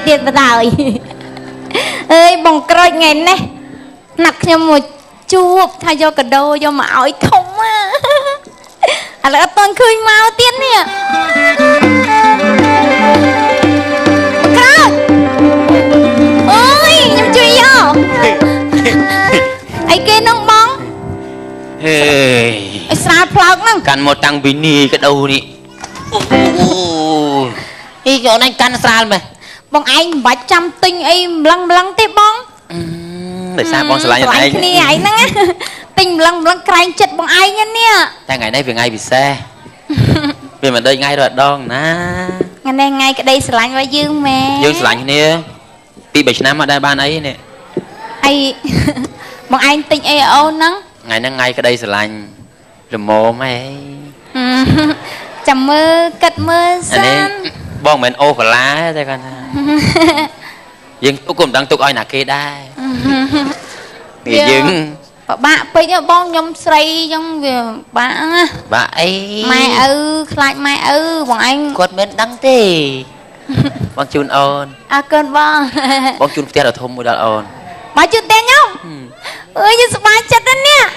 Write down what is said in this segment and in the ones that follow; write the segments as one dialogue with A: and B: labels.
A: tiền vào đời ơi bông còi ngày này nặc nhau một chuột thay do cả đô do mà ỏi không á à là toàn khơi mau tiên nè còi ôi nhầm chui vô ai kia nông bóng
B: ai
A: sao phật nè
B: căn một tăng bini cái đầu đi đi chỗ này căn sao mà
A: bông anh bạch trăm tinh em lăng tiếp bóng
B: để sao con sẽ lại như
A: này nè ấy nè tình lăng cày chật bông anh nè
B: ta ngày nay về ngay vì xe vì mà đây ngay rồi đòn na
A: ngày nay ngay cái đây sẽ lạnh với dương mẹ
B: dương sẽ lạnh nè bị 7 năm ở đây ban ấy nè
A: ai bông anh tình ai ôn nắng
B: ngày nay ngay cái đây sẽ lạnh rồi mồ mày
A: chầm mơ cất mơ san
B: bong mình ô và lá thế con dương tôi cùng đang tục ai nà kia đây nghỉ dương
A: bạn bây giờ bong nhom say trong việc bạn
B: ấy
A: mai lại mai bọn anh
B: quật bên đăng tì bong chun ôn
A: à cơn bong
B: bong chun tiền ở thôn mua đợt ôn
A: bà chun tiền nhau ơi như sao bà chặt đó nè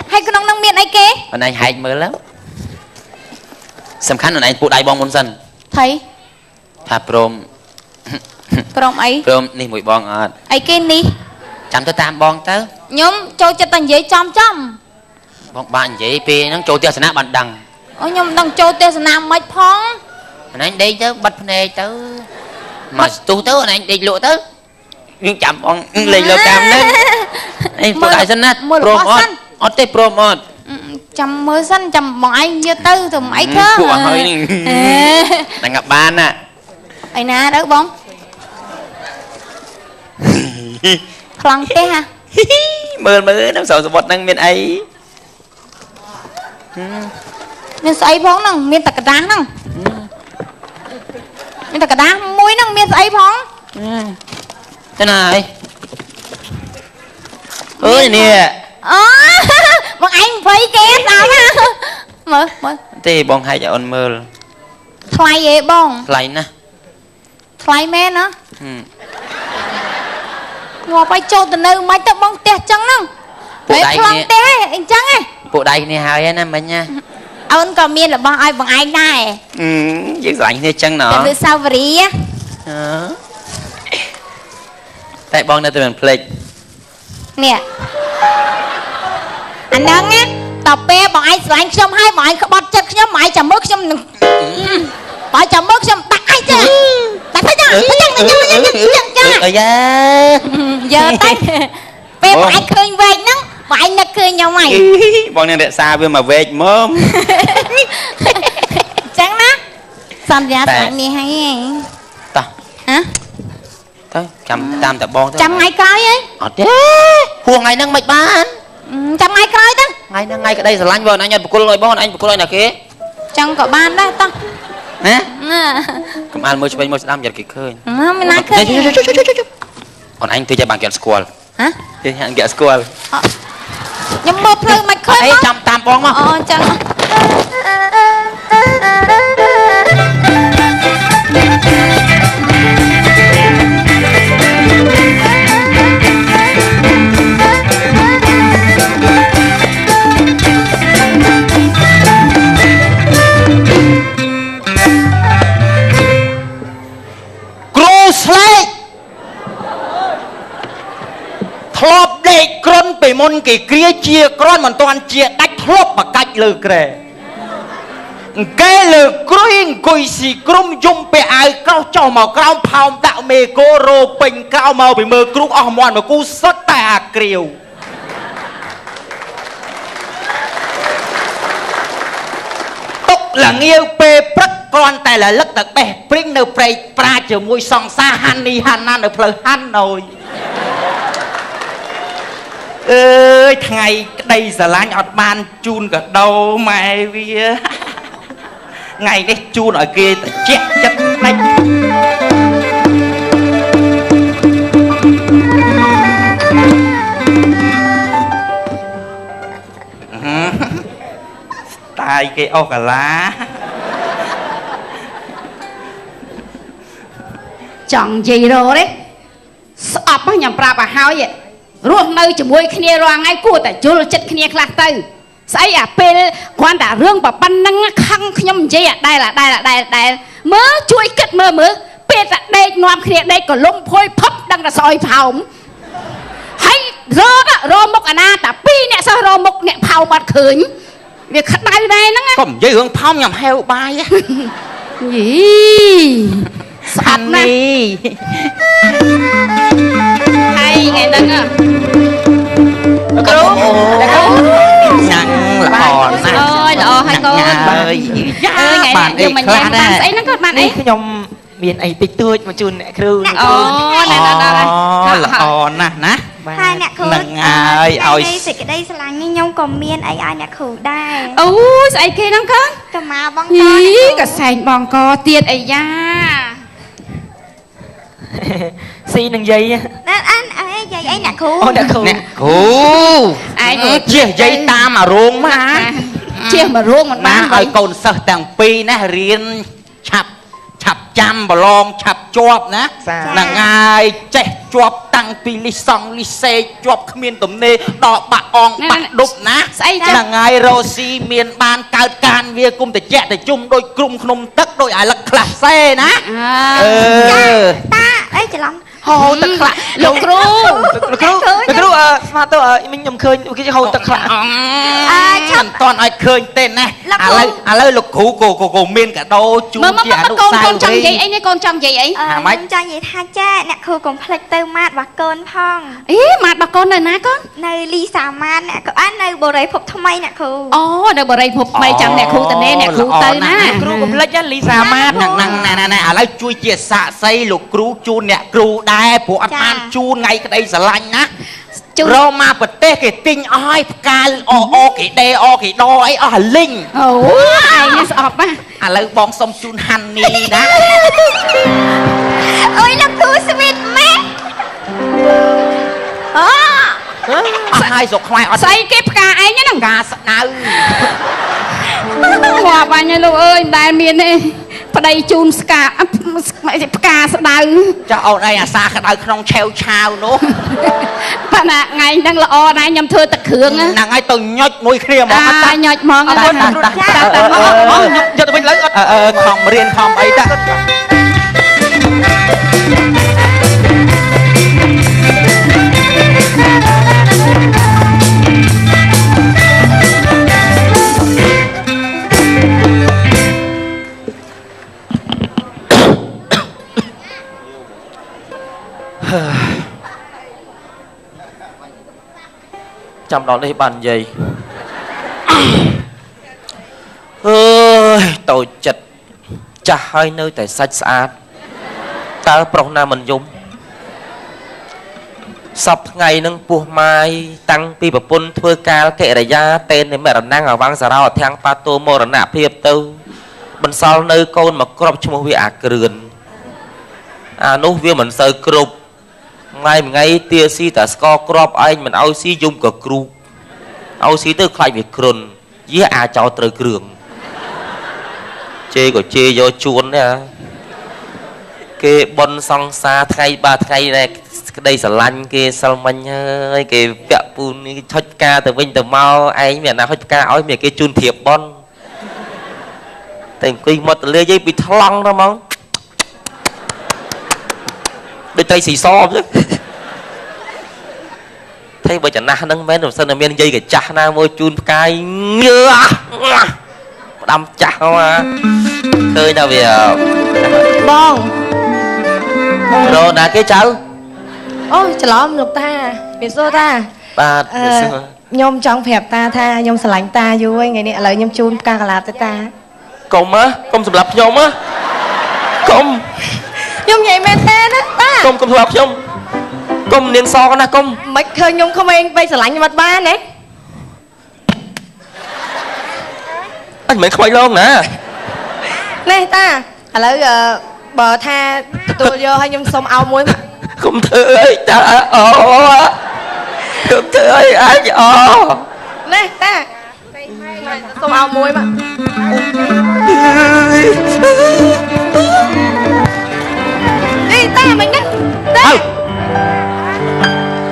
A: hay con nông miệng ấy kế
B: anh anh hay mới lắm sầm khăn anh phụ đại bong môn dần
A: thấy
B: thà prom
A: ấy
B: prom đi mũi bong à
A: ấy kế đi
B: chăm tới tam bong tới
A: nhóm cho tầng giấy chom
B: bong bạn giấy pe nó trôi tiêu sẵn bạn đằng
A: ôi nhóm đang cho tiền sẵn mấy phong
B: anh đi tới bật này tới mà tu tới anh đi lụa tới nhưng chậm bong lấy lô cam đấy anh phụ đại dân nát prom on tê prom on
A: chăm mơ xanh chăm bọn anh như tư thì mấy thơ
B: phụ hơi đang gặp ban à
A: ấy nè đỡ bóng khăn tê ha
B: mơ năm sáu bọt năng miền ấy
A: miền sấy phóng năng miền tạc đá năng miền tạc đá muối năng miền sấy phóng
B: thế này ơi nè
A: bọn anh phải ké sao ha mở
B: thì bong hai chọn mơ
A: thay vậy bong
B: lại nè
A: thay mẹ nó ngồi bay trâu từ nơi máy tập bong tè trắng năng
B: bộ
A: đáy này anh trắng ấy
B: bộ đây này hai anh em mình nha
A: ông còn miên là bong ai bằng anh này
B: giữ lạnh thế chân nó
A: từ sau vỉ á
B: tại bong đây tụi mình play
A: nè anh đang á tập pe bọn anh lạnh xong hai bọn anh có bật chất nhóm mãi chầm bước xong bỏ chầm bước xong đặt ai chứ đặt thấy chưa thấy giờ tay pe bọn anh khơi về nó bọn anh đã khơi nhau mày
B: bọn này để xa bên mà về mớm
A: trắng đó xong ra lạnh đi hay
B: ta
A: hả
B: thôi tam tập bon
A: trăm ngày coi ấy
B: thế huồng ngày năng mạch bán
A: trăm ngày coi đó
B: ngày cái đây là lanh vợ anh nhận một cô lôi bon anh một cô lôi là kia
A: chẳng có ban đó ta
B: nè cầm ăn mới cho anh mới làm giật kịch khơi
A: mình ăn khơi
B: còn anh thì cho bạn kiện squall
A: hả
B: thì anh kiện squall
A: nhưng một lần mày khơi
B: ấy trăm tam bong mà
A: chẳng
C: thọp đệ cron bị môn kỳ kia chia cron mà toàn chia đách thọp mà cách lừa kề cái lừa cruin cùi xì crum dung bị ai cao cho màu cao phao đạo mê cô rô bình cao màu bị mơ crum ở mòn mà cu sất tà kiều tục là nghiêu pê prắc con tại là lất đặc bè pring nơ prey pra chờ mùi song xa hanni hanna nơ phờ han nồi ơi ngày đây giờ lá nhọt ban chun cả đầu mày vì ngày đấy chun ở kia chết chất lạnh tai cái ô cả lá
D: chẳng gì rồi đấy sọp á nhằm pra bà hao vậy ruộng nơi chỉ môi kia roang ngay cua tại chỗ chất kia khạc tư sai à pe quan đã rương bà ban năng khăng nhom gì à đây mớ chui cất mơ pe tại đây ngoam kia đây còn lông phôi phấp đang là soi phồng hay rô mốc à na ta pi nè sao rô mốc nè phao bật khởi việc khát đây đây nó
C: còn dây hương phong nhầm heo bay á
D: gì sọp đi hay ngày nâng à
C: nặng lò
D: ơi lò hay con
C: ơi
D: ngày này nhưng mà nhà bạn ấy nó có bạn ấy
E: nhom miền ấy tịch tươi mà chun nè kêu
D: này
C: lò nè
F: hai nè khử
C: nặng ơi ơi
F: xịt cái đây là như nhau còn miên ấy ai nè khử đây
D: sai kia nó con
F: cầm mà bong
D: ý cả sành bong co tiệt ấy da
E: xi nâng dây
F: anh ấy dây ấy nè khử
C: nè khử
D: ai
C: chia dây ta mà ruộng mà
D: chia mà ruộng mà
C: má ơi con sợ tàng pi nè riêng chập chăm bà long chập chọp nè là ngài chạy chọp tăng pi li song li xe chọp miền tụm nê đỏ bạc ong bạc đục nè là ngài rô si miền ban cao can vía cung để chạy để chung đôi cung không tất đôi ai là khả xe nè
F: ta ấy chỉ lắm
E: hồ tật lạ
D: lục
E: kêu mà tôi mình nhầm khơi cái hồ tật lạ
C: chẳng toàn ai khơi tên nè lấy lục cũ cổ miền cả đâu chung
D: chị con trong vậy ấy con trong vậy ấy
F: con trong vậy tha cha nè khử cùng plek tư mát và cơn phong
D: ý mát bà con này ná con
F: nơi ly xà mát nè anh nơi bồ rầy phục thâm mây nè khử
D: nơi bồ rầy phục mây chẳng nè khử tần nè khử tư ná
E: kêu cùng plek á ly xà mát
C: nè lấy chui chia xạ xây lục cũ chun nè cũ đai bộ ăn ăn chun ngay cái đây giờ lạnh á rô ma bật tê cái tinh oi ca cái đê cái đo ấy linh
D: ai nghe sọp á
C: lấy bong sông chun han ni đó
F: ôi là khử sweet mẹ
C: hai giọt khoai
D: xây cái cá ấy nhá nè
C: cá nào
D: hòa bà nhaลูก ơi đại miền này phải đây chun cá cá đào
C: cho ông này xa cái đào không treo chào nữa
D: bà nè ngày đang là o này nhầm thưa tật hưởng á
C: là ngay từ nhót môi kia
D: mà nhót mòn
C: cho tụi mình lấy phòng riêng phòng ấy ta
E: chăm đó đây bàn gì ơi tôi chật chả hai nơi tại sạch sạch ta prong na mình dùng sắp ngày nâng buộc mai tăng pi bập pun thưa ca kệ đại gia tên này mẹ năng ở vang sào thang pato mô rần nạp hiệp tư mình sau nơi con mà crop cho một vị kườn nốt viên mình sơ crop ngay tia si ta score crop anh mình ao si dùng cả cru ao si tới khai việc cồn với cho trời cường chê của chê do chuồn nè cái bon song xa thay ba thay này đây sờ lanh kia sao mình ơi cái vẹo pun cái thất ca từ vinh từ mau anh miền nào thất ca ơi miền cái chun thiệp bon thành quy một lê dây bị thăng đó mong đôi tay xì xo chứ thấy bởi chẳng na nâng mến rồi sân là miền dây cái chả na môi chun cay nhựa đâm chặt mà khơi nào về
A: bông
E: rồi đã cái cháu
A: ôi chả lắm lục ta biệt xô ta
E: ba
A: nhôm trong phẹp ta tha nhôm sờ lạnh ta vui ngày này lời nhôm chun ca cả lạt ta
E: công á công sập lập nhôm á công
A: nhôm vậy mẹ tên á ta
E: công sập lập nhôm công niên so na công
A: mấy khơi nhôm không anh bay sờ lạnh mặt ba nè
E: anh mấy khói luôn nè
A: nè ta lời bờ tha tôi vô hay nhôm xôm ao muối mà
E: không thưa ơi ta không thưa ơi ai
A: nè ta xôm ao muối mà đi
D: តាមិនហ្នឹងតា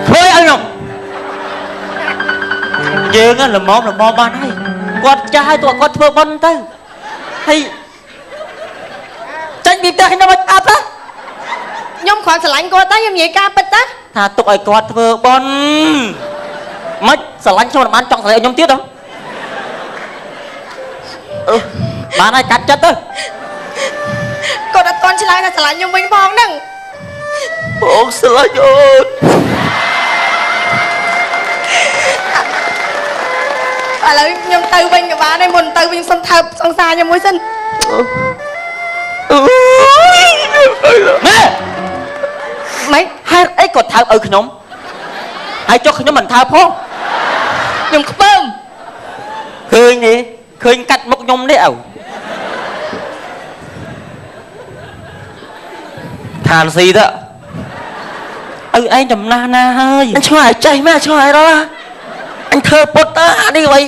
C: ធ្វើឲ្យខ្ញុំយើងល្មមបានហើយគាត់ចាស់ហើយទោះគាត់ធ្វើបុណ្យទៅហើយចាញ់ពីផ្ទះខ្ញុំឲ្យអត់ណា
D: ខ្ញុំគ្រាន់ស្រឡាញ់គាត់តែខ្ញុំនិយាយការពិតតា
C: ថាទុកឲ្យគាត់ធ្វើបុណ្យមិនស្រឡាញ់ខ្ញុំបានចង់ស្រឡាញ់ខ្ញុំទៀតហ៎បានហើយកាត់ចិត្តទៅ
D: គាត់អត់ទាន់ឆ្លើយថាស្រឡាញ់ខ្ញុំវិញផងហ្នឹង
C: បងស្រឡាញ់អូន
D: ឥឡូវខ្ញុំទៅវិញក៏បានដែរមុនទៅវិញសុំថើបសង្សារខ្ញុំមួយសិន
C: ម៉េចហេតុអីគាត់ថើបឲ្យខ្ញុំហើយចុះខ្ញុំមិនថើបផង
D: ខ្ញុំខ្ពើម
C: ឃើញទេឃើញកាត់មុខខ្ញុំនេះឪឋានស៊ីទៅឪឯងចំណាស់ណាហើយអញឆ្ងល់ឲ្យចេះមែនឆ្ងល់ឲ្យរស់អញធ្វើពុតទៅអានេះអ្វី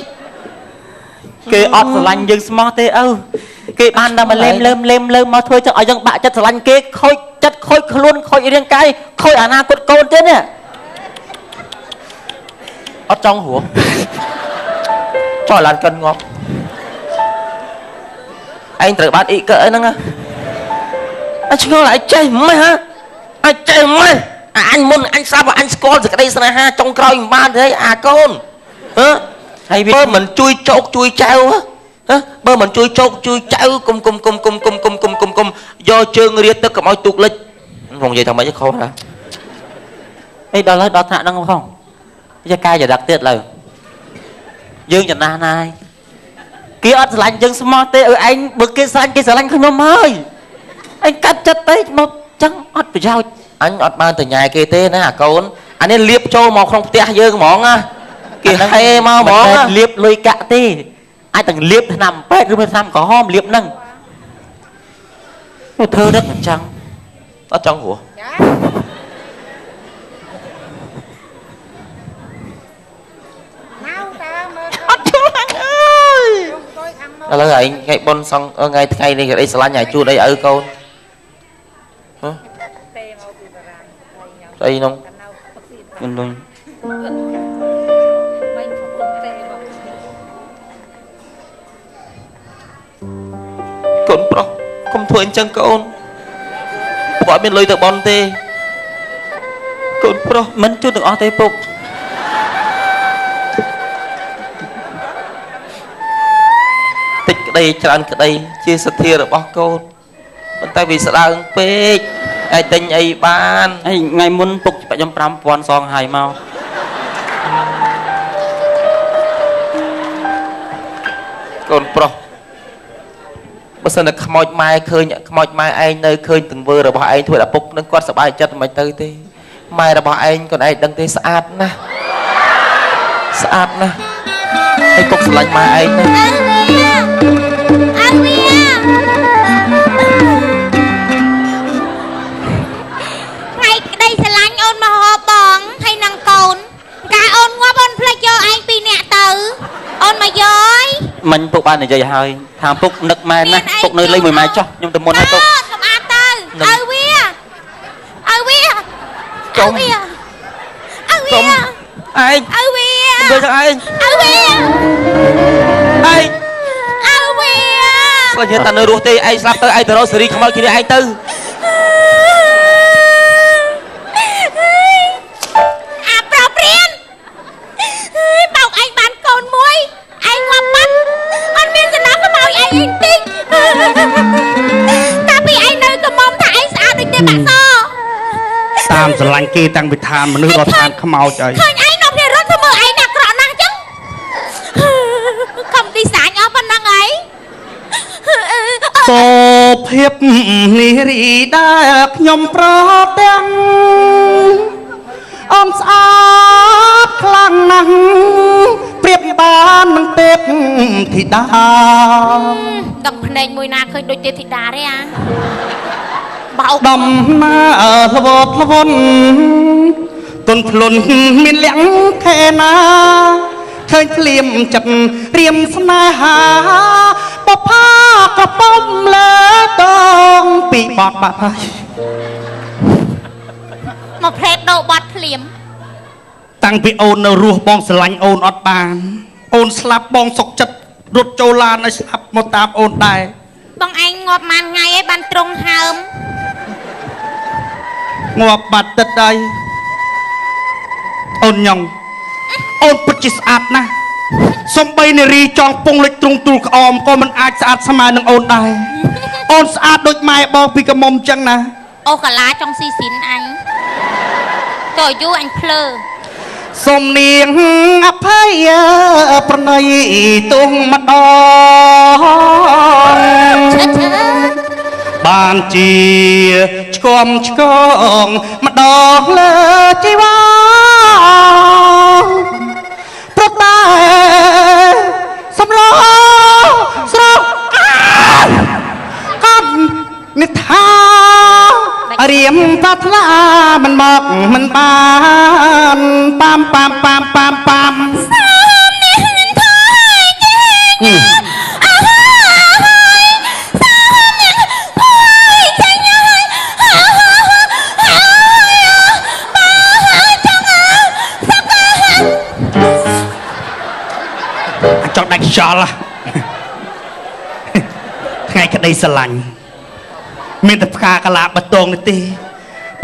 C: គេអត់ស្រឡាញ់យើងស្មោះទេឪគេបានតែមកលេមមកធ្វើចឹងឲ្យយើងបាក់ចិត្តស្រឡាញ់គេខូចចិត្តខូចខ្លួនខូចរាងកាយខូចអនាគតកូនទៀតនេះអត់ចង់ហួរចោះឡានកិនងាប់ឯងត្រូវបានអ៊ីកើអីហ្នឹងអញឆ្ងល់ឲ្យចេះម៉េះហ៎ឲ្យចេះម៉េះអញមុនអញស្រាប់អញស្គាល់សេចក្តីស្នេហាចុងក្រោយមិនបានទេអាកូនហើយបើមិនជួយចោកជួយចៅបើមិនជួយចោកជួយចៅគុំយកជើងរៀតទឹកកុំឲ្យទូកលិចខ្ញុំនិយាយថាម៉េចខុសណាអីដល់ហើយដល់ថ្នាក់ហ្នឹងផងយកកាយចដាក់ទៀតឡើយយើងចំណាស់ណាស់គេអត់ស្រឡាញ់យើងស្មោះទេឲ្យឯងបើគេស្រឡាញ់គេស្រឡាញ់ខ្ញុំហើយឯងកាត់ចិត្តទៅមកចឹងអត់ប្រយោជន៍អញអត់បានទៅញ៉ែគេទេណាអាកូនអានេះលៀបចូលមកក្នុងផ្ទះយើងហ្មងណាគេហេមកហ្មងលៀបលុយកាក់ទេអាចទាំងលៀបថ្នាំពេទ្យឬថ្នាំក្រហមលៀបហ្នឹងទៅធ្វើដឹកអញ្ចឹងអត់ចង់ហួរអត់ជួយអញអើយឥឡូវឯងថ្ងៃបុណ្យសង្ឃថ្ងៃថ្ងៃនេះគេអីស្រឡាញ់ឲ្យជូនអីឲ្យកូនអីនោះមិនដូចកូនប្រុសកុំធ្វើអញ្ចឹងកូនពុកអត់មានលុយទៅបន់ទេកូនប្រុសមិនជួយទាំងអស់ទេពុកតិចក្តីច្រើនក្តីជាសទ្ធារបស់កូនប៉ុន្តែវាស្ដើងពេកឯងទិញអីបានហើយថ្ងៃមុនពុកបាច់ខ្ញុំ 5,000 សងហើយមកកូនប្រុសបើសិនតែខ្មោចម៉ែឃើញខ្មោចម៉ែឯងនៅឃើញទង្វើរបស់ឯងធ្វើឲ្យពុកនឹងគាត់សប្បាយចិត្តមិនទៅទេម៉ែរបស់ឯងគាត់ឯងដឹងទេស្អាតណាស់ហើយពុកស្រឡាញ់ម៉ែឯងណា
A: អើវាថ្ងៃក្តីស្រឡាញ់អូនមកហោបងហើយនឹងកូនកាអូនងាប់អូនភ្លេចយកឯងពីរនាក់ទៅអូនមកយកអី
C: មិញពុកបាននិយាយហើយថាពុកនឹកម៉ែណាស់ពុកនៅលេងមួយម៉ែចុះខ្ញុំទៅមុនហើយពុក
A: សម្អាតទៅឲ្យវា
C: ចុំ
A: ឲ្យវា
C: ឯង
A: ឲ្យវា
C: ទៅទៅឯង
A: ឲ្យវា
C: ស្លាញ់តែនៅរស់ទេឯងស្លាប់ទៅឯងទៅរកសេរីខ្មោចគ្នាឯងទៅ
A: អាប្រុសព្រានបោកឯងបានកូនមួយឯងងាប់បាត់អត់មានសំណាក់ខ្មោចឯងតិចតាពីឯងនៅកំមុំថាឯងស្អាតដូចទេបាក់ស
G: តាមស្រឡាញ់គេតាំងពីឋានមនុស្សដល់ឋានខ្មោចអី
A: ឃើញឯងនោះគេរត់ធ្វើមើលឯងណាក្រក់ណាស់ចឹងខំទីសាញអស់ប៉ុណ្ណឹងឯង
G: សូភាពនេះរីដែលខ្ញុំប្រទាំងអូនស្អាតខ្លាំងណាស់ប្រៀបបាននឹងទេពធីតា
A: ទឹកភ្នែកមួយណាឃើញដូចទេពធីតាទេអាបោក
G: ដំណើរល្វត់ល្វន់ទុនភ្លុនមានលក្ខខែណាឃើញភ្លៀមចិត្តព្រាមស្នេហាបផាកប៉ុំលើតងពីបបបាក់ហើយ
A: មកផ្លេតដោបាត់ភ្លាម
G: តាំងពីអូននៅរស់បងស្រឡាញ់អូនអត់បានអូនស្លាប់បងសុកចិត្តរត់ចូលឡានឲ្យស្លាប់មកតាមអូនដែរ
A: បងឯងងាប់បានថ្ងៃឯងបានត្រង់ហើម
G: ងាប់បាត់ទឹកហើយអូនញងអូនពិតជាស្អាតណាស់សំបីនារីចង់ពងលិចទ្រង់ទូលក្អមក៏មិនអាចស្អាតស្មើនឹងអូនដែរអូនស្អាតដូចម៉ែបងពីកមុំចឹងណា
A: អូកាឡាចង់ស៊ីស៊ីនអញតើយូរអញភ្លើ
G: សូមនាងអភ័យប្រណីទុំម្ដង
A: ឈើឈើ
G: បានជាឆ្គំឆ្កងម្ដងលើជីវ៉ាប្រតែសំឡងស្រោកាន់និថារៀមប្រាថ្នាមិនមកមិនបានប៉ាំប៉ាំប៉ាំប៉ាំប៉ាំសាមនេះនឹងថយចេញអើហើយសាមនេះថយចេញហើយហើយចង់សក់ចង់ដាច់ខ្យល់ថ្ងៃក្តីស្រឡាញ់មានតែផ្កាកាឡាបតងនេះទេ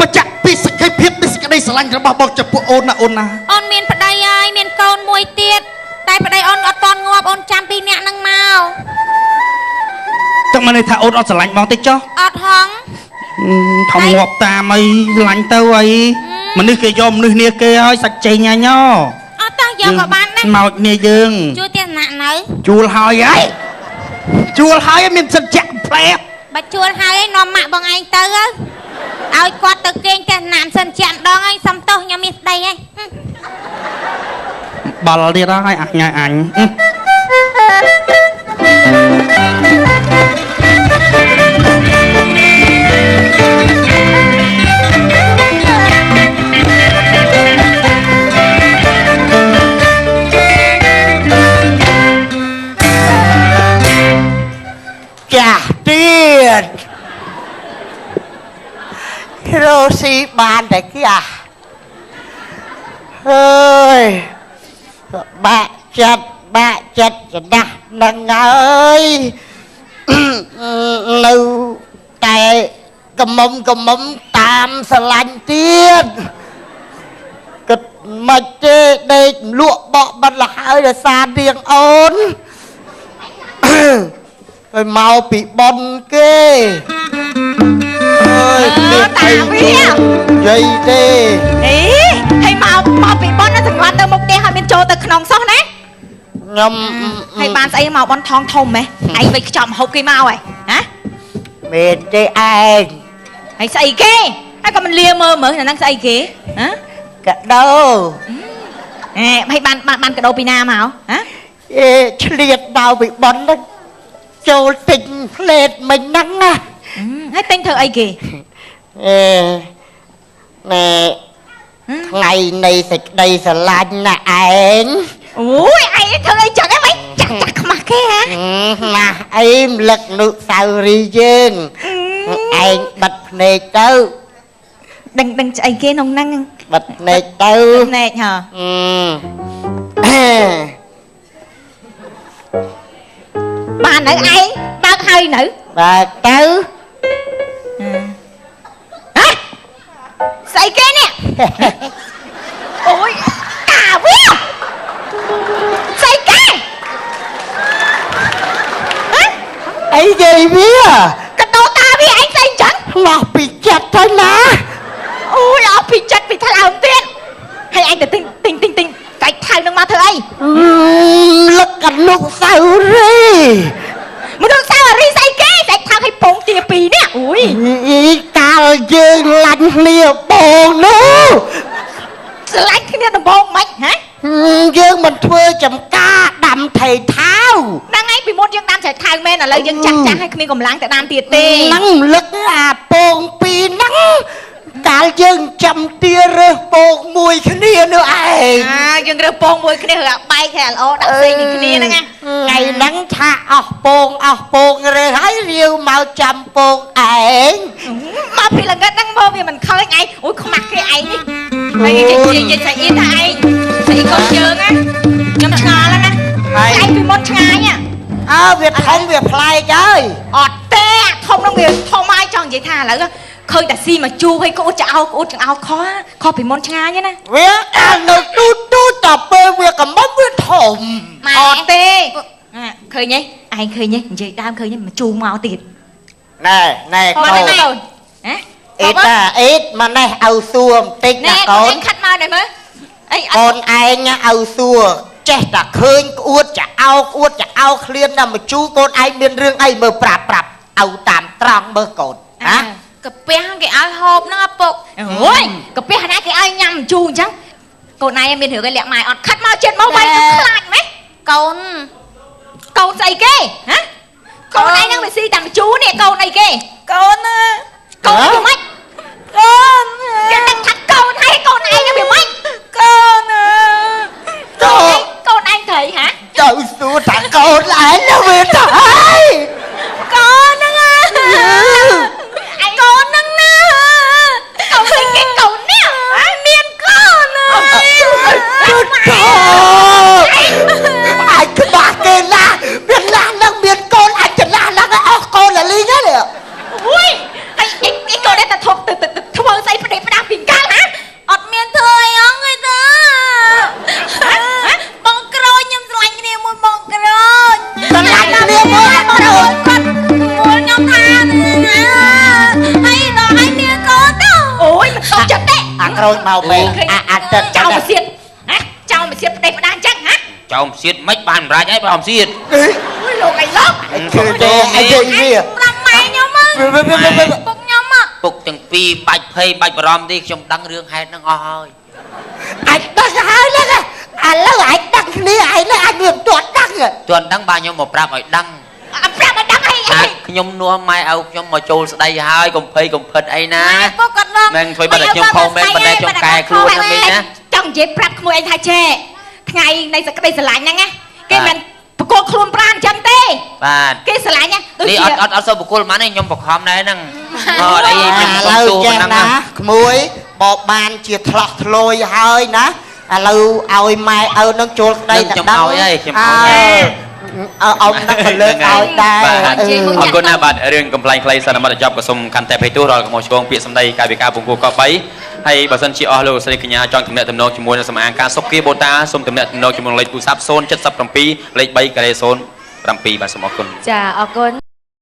G: បច្ចៈពីសក្ខីភាពនៃសេចក្តីស្រឡាញ់របស់បងចំពោះអូនណាអូនណា
A: អូនមានប្តីហើយមានកូនមួយទៀតតែប្តីអូនអត់តន់ងាប់អូនចាំពីអ្នកនឹងមក
G: ចឹងមិនន័យថាអូនអត់ស្រឡាញ់បងទេចុះ
A: អត់ហង
G: ធំងាប់តាមអីស្រឡាញ់ទៅអីមនុស្សគេយកមនុស្សនេះគេឲ្យសាច់ចេញអញ
A: អត់តោះយកក៏បានដែរ
G: មកនេះយើង
A: ជួលទៀតណាក់នៅ
G: ជួលហើយហើយជួលហើយមានសិទ្ធិចាក់ផ្លែក
A: បើជួលហើយឯងនាំម៉ាក់បងឯងទៅឲ្យគាត់ទៅគេងផ្ទះណាក់សិនជាក់ម្ដងឯងសំទោសខ្ញុំមានស្ដីឯង
G: បាល់ទៀតហើយអញអញ
C: ចាស់ទៀតរោស៊ីបានតែគះអើយបាក់ចិត្តចំណាស់នឹងហើយនៅតែកមុំតាមស្រឡាញ់ទៀតគិតមិនទេដេកលក់បក់បាត់លហើយដោយសារនាងអូន ហើយមកពីប៉ុនគេអើយតាវាយាយទេអីហើយមកពីប៉ុនណាសង្វាត់ទៅមុខផ្ទះហើយមានចូលទៅក្នុងសោះណាខ្ញុំហើយបានស្អីមកប៉ុនថងធំហ៎ឯងវិចខ្ចប់ហូបគេមកហ៎ណាមែនទេឯងហើយស្អីគេហើយក៏មិនលាមើលមើលអាហ្នឹងស្អីគេហ៎កាដូហើយបានកាដូពីណាមកហ៎អេឆ្លៀតមកពីប៉ុនហ្នឹងចូលទិញផ្លេតមិញហ្នឹងណាហើយទិញធ្វើអីគេអេណែថ្ងៃនៃសេចក្តីស្រឡាញ់ណាឯងអូយឯងធ្វើអីចឹងហ្នឹងចាក់ខ្មាស់គេហ៎ណាអីរំលឹកនុស្សាវរីយ៍យើងឯងបិទភ្នែកទៅដឹងស្អីគេក្នុងហ្នឹងបិទភ្នែកទៅភ្នែកហ៎បាននៅឯងបើកហើយនៅបើកទៅហ៎ស្អីគេនេះអូយតាវាស្អីគេអីនិយាយវាកដោតាវាឯងស្អីចឹងឡោះពីចិត្តទៅណាអូយអស់ពីចិត្តពីថ្លើមទៀតហើយឯងទៅទិញកាច់ថៅនឹងមកធ្វើអីលឹកកនុកសៅរីមនុស្សសៅរីស្អីគេតែថៅឲ្យពងទាពីរនេះអូយកាលយើងឡាញ់គ្នាបងនោះស្រឡាញ់គ្នាដំបងមិនហ៎យើងមិនធ្វើចំការដាំថៃថាវហ្នឹងឯងពីមុនយើងដាំថៃថាវមែនឥឡូវយើងចាស់ឲ្យគ្មានកម្លាំងទៅដាំទៀតទេហ្នឹងលឹកអាពងពីរហ្នឹងកាលយើងចាំទារើសពងមួយគ្នានោះឯងយើងរើសពងមួយគ្នារើបែកហើយល្អដាក់ផ្សេងពីគ្នាហ្នឹងណា
G: ngày nắng tha bông rồi hãy riêu màu chăm bông ảnh
D: មកពីល្ងិតហ្នឹងមើលវាមិនឃើញឯងអូយខ្មាស់គេឯងនេះហើយនិយាយស្អីថាឯងស្អីកូនយើងណាខ្ញុំឆ្ងល់ហ្នឹងណាឯងពីមុនឆ្ងាយ
G: Việt thông Việt play chơi
D: អត់ទេធំហ្នឹងវាធំហើយចង់និយាយថាឥឡូវឃើញតែស៊ីមកជូរឲ្យក្អួតចោលក្អួតចង្អោខុសពីមុនឆ្ងាយណា
G: Việt ăn được tu tập Việt cầm bấm Việt thồm
D: អត់ទេឃើញទេឯងឃើញទេនិយាយដើមឃើញទេមកជូរមកទៀត
G: Nè
D: កូន
G: hả ít mà này áo xua tích là
D: កូន
G: con
D: ខាត់មកនេះមើលអី
G: con anh áo xua chết đã khơi uất chả ao khliên nằm mà chú con anh biên rương ai mơ prap áo tạm trăng mơ cột hả
D: កាពះគេឲ្យហូបហ្នឹងពុកអូយកាពះណាគេឲ្យញ៉ាំជូរអញ្ចឹងកូនឯងមានរឿងគេលាក់ម៉ែអត់ខាត់មកចិត្តមកវាយទៅខ្លាចម៉េះកូនស្អីគេហ៎កូនឯងហ្នឹងវាស៊ីតែជូរនេះកូនអីគេកូនណាកូនវាម៉េចកូនគេតែថាកូនហើយកូនឯងហ្នឹងវាម៉េចកូនណាកូនឯងត្រីហ៎
G: trời xua thằng con lại nó Việt thôi
D: កូនហ្នឹងឯងកូនហ្នឹងណាកូនស្អីគេកូននេះមានកូនណា
G: ai cứ bà kê la Việt la năng miền con anh chẳng la năng con là ly nhá nè
D: អូយអីកូននេះតែធំទៅធ្វើស្អីប្រដេកប្រដាពីកាលហ៎អត់មានធ្វើអីអងទេបងក្រូចខ្ញុំស្រឡាញ់គ្នាមួយបងក្រូច
G: Tao lạiគ្នាមួយ
D: គាត់ខ្ញុំថាហើយដល់ឲ្យមានកូនទៅអូយមិនតបចិត្តទេ
G: à rồi màu mè à chân
D: ចោល
G: chân
D: មកសៀតហ៎ចោលមកសៀតប្រដេកប្រដាអញ្ចឹងហ៎
B: ចោមសៀតមិនបានសម្រាប់អីបើអមសៀត
D: អូយលោកអីលោក
G: คือเด็กไอ้เด็กนี่
D: ប្រាប់ម៉ែខ្ញុំមកពុកខ្ញុំមក
B: ពុកទាំងពីរបាច់ភ័យបាច់បារម្ភទេខ្ញុំដឹងរឿងហេតុហ្នឹងអស់ហើយ
G: anh đăng hai đó nè anh lấy anh đăngគ្នាanh lấy anh nghiệp tuột đăng rồi
B: ទន់ដឹងបាទខ្ញុំមកប្រាប់ឲ្យដឹង
D: ប្រាប់មកដឹងអី
B: ខ្ញុំនួម៉ែឪខ្ញុំមកចូលស្ដីហើយកុំភ័យកុំភិតអីណា
D: ពុកគាត់មក
B: មិនធ្វើបាត់តែខ្ញុំខុសមែនប៉ុន្តែខ្ញុំកែខ្លួនហ្នឹងវិញណា
D: ចង់និយាយប្រាប់ក្មួយឯងថាចេថ្ងៃនៃសក្តិស្រឡាញ់ហ្នឹងណាគេមិនប្រកួតខ្លួនប្រាណអញ្ចឹងទេ
B: បាទ
D: គេស្រឡាញ់ណាដូច
B: នេះ
D: ជា
B: អត់សូវបកគលម៉ានទេខ្ញុំបខំដែរហ្នឹងអត់អីខ្ញុំសុំទូប៉ុណ្ណឹងណា
G: ក្មួយបបបានជាឆ្លោះធ្លយហើយណាឥឡូវឲ្យម៉ែឪនឹងចូលស្ដីតែដឹងអ៊ំនឹងទៅលើកឲ្យដែរ
B: អរគុណណាបាទរឿងកំ pl ែងខ្លីសន្មតចប់ក៏សូមកាន់តែភ័យទូរលកមកឆ្កងពាក្យសម្ដីកាយវិការពងគូក3ហើយបើសិនជាអស់លោកស្រីកញ្ញាចង់ទំនាក់ទំនងជាមួយនឹងសម្អាងការសុកគីបូតាសូមទំនាក់ទំនងជាមួយលេខទូរស័ព្ទ077លេខ3 0 7បាទសូមអរគុណ
D: ចាអរគុណ